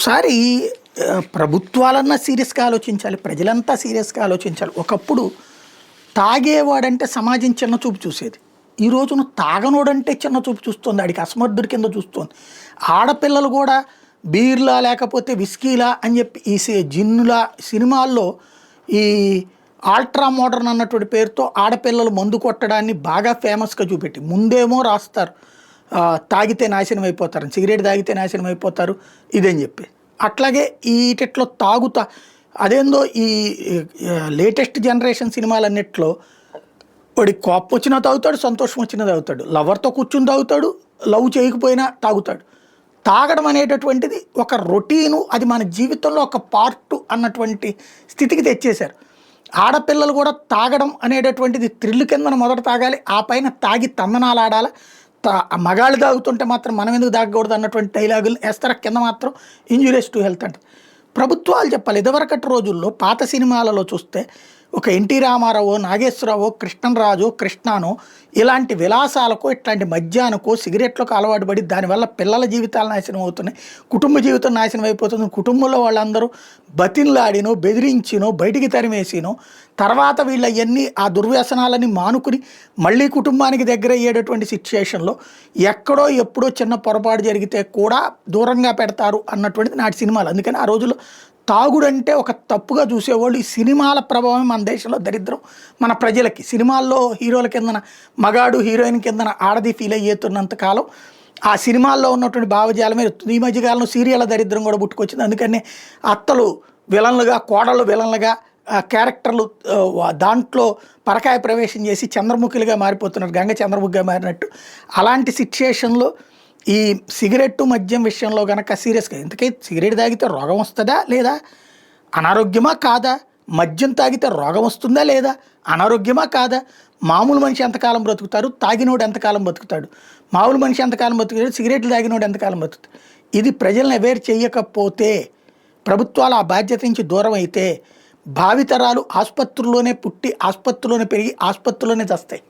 ఒకసారి ప్రభుత్వాలన్నా సీరియస్‌గా ఆలోచించాలి. ప్రజలంతా సీరియస్‌గా ఆలోచించాలి. ఒకప్పుడు తాగేవాడంటే సమాజం చిన్న చూపు చూసేది. ఈ రోజున తాగనోడంటే చిన్న చూపు చూస్తుంది. ఆడికి అసమర్థుడి కింద చూస్తుంది. ఆడపిల్లలు గూడా బీర్‌లా లేకపోతే విస్కీలా అని చెప్పి ఈ జిన్నులా సినిమాల్లో ఈ అల్ట్రా మోడర్న్ అన్నటువంటి పేరుతో ఆడపిల్లలు మందు కొట్టడాన్ని బాగా ఫేమస్‌గా చూపెట్టి ముందేమో రాస్తారు. తాగితే నాశనం అయిపోతారని. సిగరెట్ తాగితే నాశనం అయిపోతారు ఇదని చెప్పి. అట్లాగే ఈటిట్లో తాగుతా అదేందో ఈ లేటెస్ట్ జనరేషన్ సినిమాలన్నిట్లో వాడికి కోపం వచ్చినా తాగుతాడు, సంతోషం వచ్చినా తాగుతాడు. లవర్‌తో కూర్చొని తాగుతాడు, లవ్ చేయకపోయినా తాగుతాడు. తాగడం అనేటటువంటిది ఒక రొటీను, అది మన జీవితంలో ఒక పార్టు అన్నటువంటి స్థితికి తెచ్చేశారు. ఆడపిల్లలు కూడా తాగడం అనేటటువంటిది థ్రిల్ కిందన మొదట తాగాలి, ఆ పైన తాగి తందనాలు ఆడాల. మగాళ్ళు తాగుతుంటే మాత్రం మనం ఎందుకు తాగకూడదు అన్నటువంటి డైలాగులు వేస్తారు. కింద మాత్రం ఇంజురియస్ టు హెల్త్ అంటారు. ప్రభుత్వాలు చెప్పాలి. ఇదివరకటి రోజుల్లో పాత సినిమాలలో చూస్తే ఒక ఎన్టీ రామారావు, నాగేశ్వరరావు, కృష్ణరాజు, కృష్ణానో ఇలాంటి విలాసాలకు, ఇట్లాంటి మద్యానికో, సిగరెట్లకు అలవాటు పడి దానివల్ల పిల్లల జీవితాలు నాశనం అవుతున్నాయి, కుటుంబ జీవితం నాశనం అయిపోతుంది. కుటుంబంలో వాళ్ళందరూ బతిన్లాడినో, బెదిరించినో, బయటికి తరిమేసినో తర్వాత వీళ్ళ అవన్నీ ఆ దుర్వ్యసనాలని మానుకుని మళ్ళీ కుటుంబానికి దగ్గర అయ్యేటటువంటి సిచ్యుయేషన్లో ఎక్కడో ఎప్పుడో చిన్న పొరపాటు జరిగితే కూడా దూరంగా పెడతారు అన్నటువంటిది నాటి సినిమాలు. అందుకని ఆ రోజుల్లో తాగుడంటే ఒక తప్పుగా చూసేవాళ్ళు. ఈ సినిమాల ప్రభావం మన దేశంలో దరిద్రం మన ప్రజలకి. సినిమాల్లో హీరోల కిందన మగాడు, హీరోయిన్ కిందన ఆడది ఫీల్ అయ్యేతున్నంత కాలం ఆ సినిమాల్లో ఉన్నటువంటి భావజాలమే. ఈ మధ్యకాలంలో సీరియల్ దరిద్రం కూడా పుట్టుకొచ్చింది. అందుకనే అత్తలు విలన్లుగా, కోడళ్ళు విలన్లుగా, క్యారెక్టర్లు దాంట్లో పరకాయ ప్రవేశం చేసి చంద్రముఖులుగా మారిపోతున్నారు, గంగ చంద్రముఖిగా మారినట్టు. అలాంటి సిచ్యుయేషన్లో ఈ సిగరెట్టు, మద్యం విషయంలో కనుక సీరియస్గా, ఎందుకంటే సిగరెట్ తాగితే రోగం వస్తుందా లేదా, అనారోగ్యమా కాదా, మద్యం తాగితే రోగం వస్తుందా లేదా, అనారోగ్యమా కాదా, మామూలు మనిషి ఎంతకాలం బ్రతుకుతారు, తాగినోడు ఎంతకాలం బతుకుతాడు, మామూలు మనిషి ఎంతకాలం బతుకుతాడు, సిగరెట్లు తాగినోడు ఎంతకాలం బతుకుతాడు. ఇది ప్రజలను అవేర్ చేయకపోతే, ప్రభుత్వాలు ఆ బాధ్యత నుంచి దూరం అయితే భావితరాలు ఆసుపత్రుల్లోనే పుట్టి, ఆసుపత్రిలోనే పెరిగి, ఆసుపత్రిలోనే చస్తాయి.